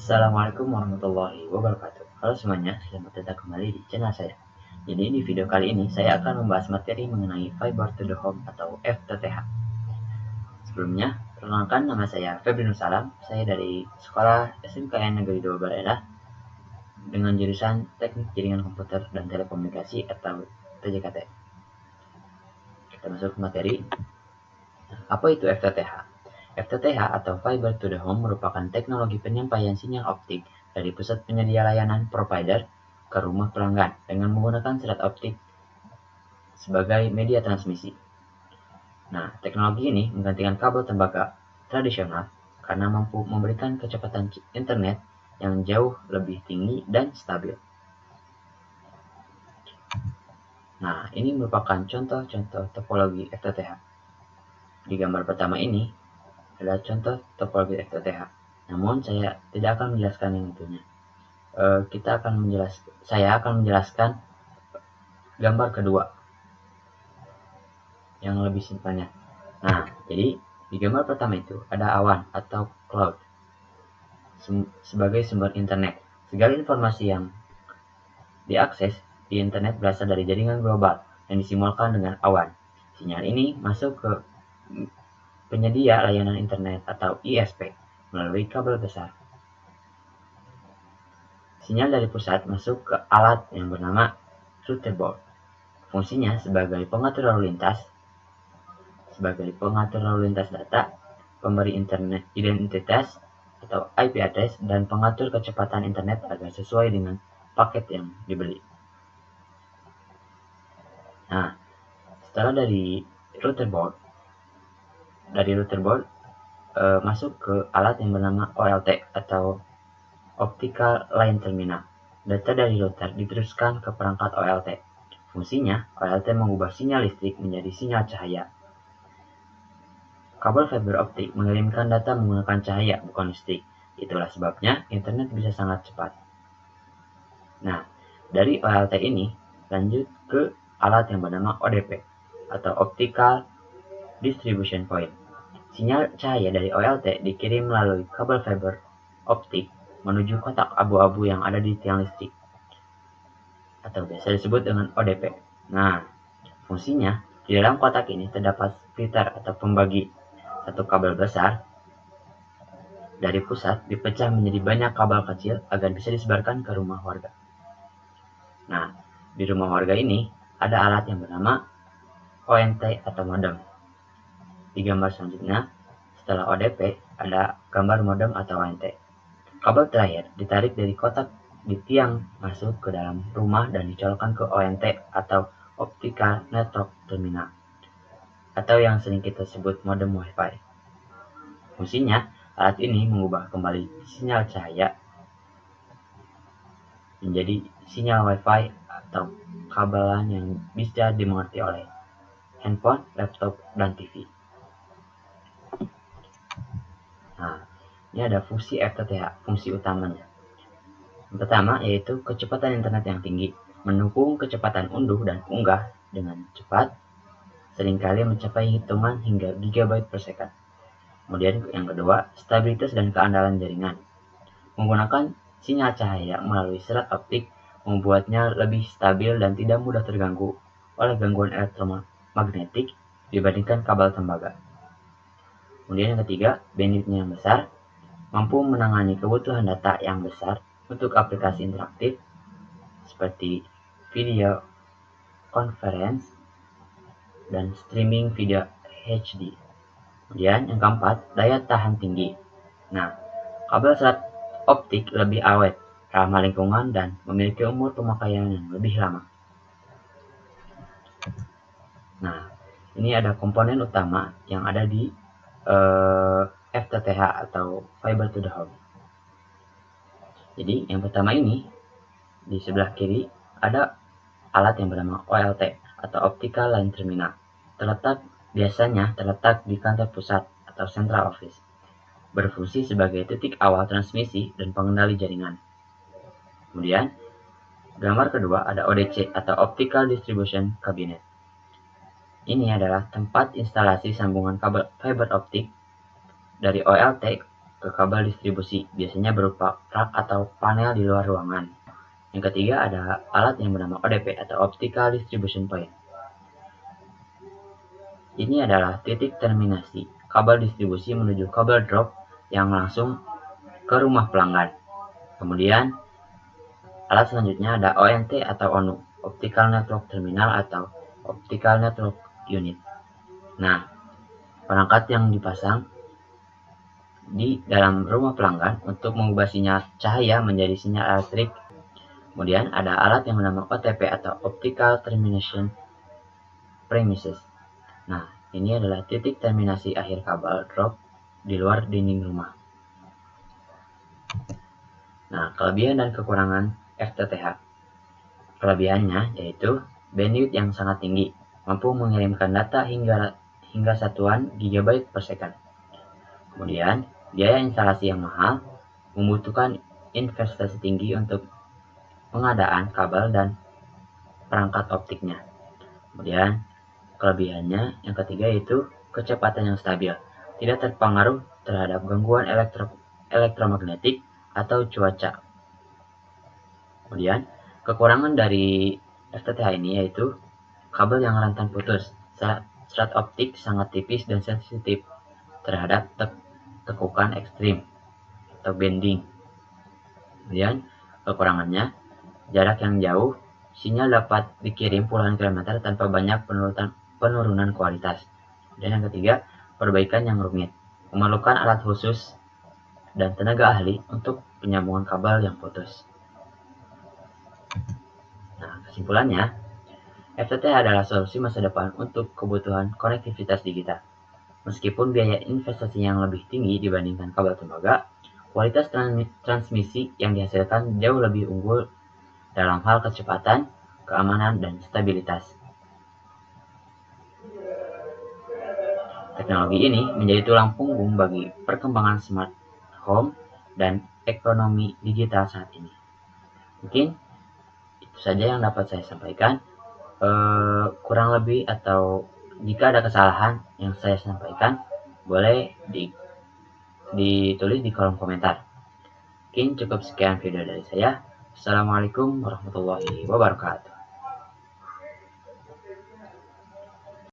Assalamualaikum warahmatullahi wabarakatuh. Halo semuanya, selamat datang kembali di channel saya. Jadi di video kali ini saya akan membahas materi mengenai Fiber to the Home atau FTTH. Sebelumnya, perkenalkan nama saya Febri Nur Salam. Saya dari Sekolah SMKN Negeri 2 Baleda dengan jurusan Teknik Jaringan Komputer dan Telekomunikasi atau TJKT. Kita masuk ke materi. Apa itu FTTH? FTTH atau Fiber to the Home merupakan teknologi penyampaian sinyal optik dari pusat penyedia layanan provider ke rumah pelanggan dengan menggunakan serat optik sebagai media transmisi. Nah, teknologi ini menggantikan kabel tembaga tradisional karena mampu memberikan kecepatan internet yang jauh lebih tinggi dan stabil. Nah, ini merupakan contoh-contoh topologi FTTH. Di gambar pertama ini adalah contoh topologi FTTH. Namun saya tidak akan menjelaskan yang itunya. Saya akan menjelaskan gambar kedua yang lebih simpelnya. Nah, jadi di gambar pertama itu ada awan atau cloud sebagai sumber internet. Segala informasi yang diakses di internet berasal dari jaringan global yang disimulkan dengan awan. Sinyal ini masuk ke penyedia layanan internet atau ISP melalui kabel besar. Sinyal dari pusat masuk ke alat yang bernama router board. Fungsinya sebagai pengatur lalu lintas data, pemberi internet identitas atau IP address, dan pengatur kecepatan internet agar sesuai dengan paket yang dibeli. Nah, setelah dari router board masuk ke alat yang bernama OLT atau Optical Line Terminal. Data dari router diteruskan ke perangkat OLT. Fungsinya, OLT mengubah sinyal listrik menjadi sinyal cahaya. Kabel fiber optik mengirimkan data menggunakan cahaya, bukan listrik. Itulah sebabnya internet bisa sangat cepat. Nah, dari OLT ini lanjut ke alat yang bernama ODP atau Optical Distribution Point. Sinyal cahaya dari OLT dikirim melalui kabel fiber optik menuju kotak abu-abu yang ada di tiang listrik atau biasa disebut dengan ODP. Nah, fungsinya di dalam kotak ini terdapat splitter atau pembagi. Satu kabel besar dari pusat dipecah menjadi banyak kabel kecil agar bisa disebarkan ke rumah warga. Nah, di rumah warga ini ada alat yang bernama ONT atau modem. Di gambar selanjutnya, setelah ODP ada gambar modem atau ONT. Kabel terakhir ditarik dari kotak di tiang masuk ke dalam rumah dan dicolokkan ke ONT atau Optical Network Terminal atau yang sering kita sebut modem Wi-Fi. Fungsinya, alat ini mengubah kembali sinyal cahaya menjadi sinyal Wi-Fi atau kabelan yang bisa dimengerti oleh handphone, laptop, dan TV. Nah, ini ada fungsi FTTH, fungsi utamanya. Yang pertama yaitu kecepatan internet yang tinggi, mendukung kecepatan unduh dan unggah dengan cepat, seringkali mencapai hitungan hingga gigabyte per second. Kemudian yang kedua, stabilitas dan keandalan jaringan. Menggunakan sinyal cahaya melalui serat optik membuatnya lebih stabil dan tidak mudah terganggu oleh gangguan elektromagnetik dibandingkan kabel tembaga. Kemudian yang ketiga, bandwidth-nya yang besar, mampu menangani kebutuhan data yang besar untuk aplikasi interaktif seperti video conference dan streaming video HD. Kemudian yang keempat, daya tahan tinggi. Nah, kabel serat optik lebih awet, ramah lingkungan, dan memiliki umur pemakaian yang lebih lama. Nah, ini ada komponen utama yang ada di FTTH atau Fiber to the Home. Jadi yang pertama ini di sebelah kiri ada alat yang bernama OLT atau Optical Line Terminal. Biasanya terletak di kantor pusat atau central office. Berfungsi sebagai titik awal transmisi dan pengendali jaringan. Kemudian, gambar kedua ada ODC atau Optical Distribution Cabinet. Ini adalah tempat instalasi sambungan kabel fiber optik dari OLT ke kabel distribusi, biasanya berupa rak atau panel di luar ruangan. Yang ketiga ada alat yang bernama ODP atau Optical Distribution Point. Ini adalah titik terminasi kabel distribusi menuju kabel drop yang langsung ke rumah pelanggan. Kemudian alat selanjutnya ada ONT atau ONU, Optical Network Terminal atau Optical Network Unit. Nah, perangkat yang dipasang di dalam rumah pelanggan untuk mengubah sinyal cahaya menjadi sinyal elektrik. Kemudian ada alat yang bernama OTP atau Optical Termination Premises. Nah, ini adalah titik terminasi akhir kabel drop di luar dinding rumah. Nah, kelebihan dan kekurangan FTTH. Kelebihannya yaitu bandwidth yang sangat tinggi, mampu mengirimkan data hingga satuan GB per second. Kemudian, biaya instalasi yang mahal, membutuhkan investasi tinggi untuk pengadaan kabel dan perangkat optiknya. Kemudian, kelebihannya yang ketiga yaitu kecepatan yang stabil, tidak terpengaruh terhadap gangguan elektromagnetik atau cuaca. Kemudian, kekurangan dari FTTH ini yaitu kabel yang rentan putus, serat optik sangat tipis dan sensitif terhadap tekukan ekstrim atau bending. Kemudian kekurangannya, jarak yang jauh, sinyal dapat dikirim puluhan kilometer tanpa banyak penurunan kualitas. Dan yang ketiga, perbaikan yang rumit, memerlukan alat khusus dan tenaga ahli untuk penyambungan kabel yang putus. Nah, kesimpulannya, FTTH adalah solusi masa depan untuk kebutuhan konektivitas digital. Meskipun biaya investasi yang lebih tinggi dibandingkan kabel tembaga, kualitas transmisi yang dihasilkan jauh lebih unggul dalam hal kecepatan, keamanan, dan stabilitas. Teknologi ini menjadi tulang punggung bagi perkembangan smart home dan ekonomi digital saat ini. Mungkin itu saja yang dapat saya sampaikan. Kurang lebih atau jika ada kesalahan yang saya sampaikan, boleh ditulis di kolom komentar. Mungkin cukup sekian video dari saya. Assalamualaikum warahmatullahi wabarakatuh.